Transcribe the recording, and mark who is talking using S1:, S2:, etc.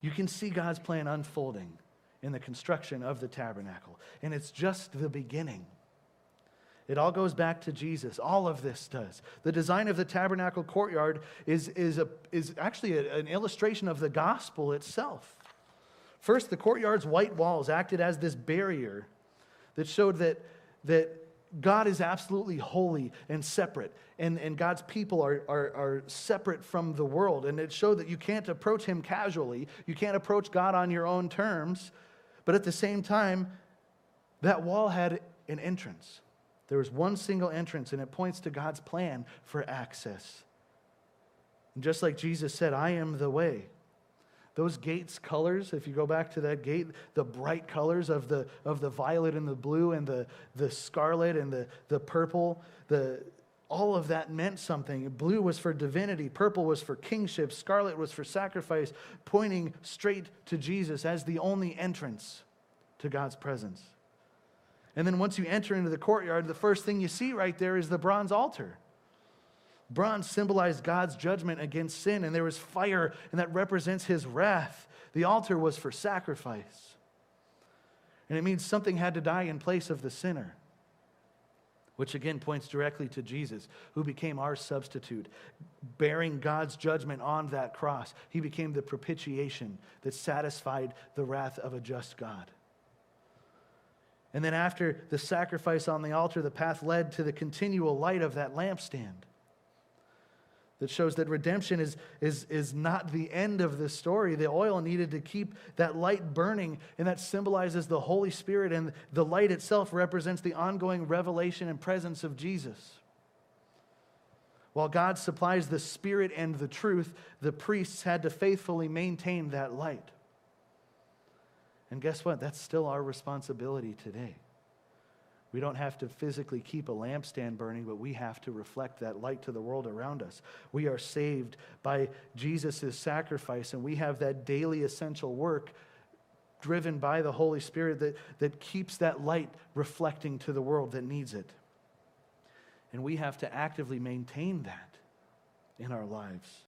S1: You can see God's plan unfolding in the construction of the tabernacle. And it's just the beginning. It all goes back to Jesus. All of this does. The design of the tabernacle courtyard is actually an illustration of the gospel itself. First, the courtyard's white walls acted as this barrier that showed that God is absolutely holy and separate, and God's people are separate from the world. And it showed that you can't approach him casually. You can't approach God on your own terms. But at the same time, that wall had an entrance. There was one single entrance, and it points to God's plan for access. And just like Jesus said, I am the way. Those gates' colors, if you go back to that gate, the bright colors of the violet and the blue and the scarlet and the purple, all of that meant something. Blue was for divinity, purple was for kingship, scarlet was for sacrifice, pointing straight to Jesus as the only entrance to God's presence. And then once you enter into the courtyard, the first thing you see right there is the bronze altar. Bronze symbolized God's judgment against sin, and there was fire, and that represents his wrath. The altar was for sacrifice. And it means something had to die in place of the sinner, which again points directly to Jesus, who became our substitute, bearing God's judgment on that cross. He became the propitiation that satisfied the wrath of a just God. And then after the sacrifice on the altar, the path led to the continual light of that lampstand. That shows that redemption is not the end of this story. The oil needed to keep that light burning, and that symbolizes the Holy Spirit, and the light itself represents the ongoing revelation and presence of Jesus. While God supplies the Spirit and the truth, the priests had to faithfully maintain that light. And guess what? That's still our responsibility today. We don't have to physically keep a lampstand burning, but we have to reflect that light to the world around us. We are saved by Jesus' sacrifice, and we have that daily essential work driven by the Holy Spirit that keeps that light reflecting to the world that needs it. And we have to actively maintain that in our lives.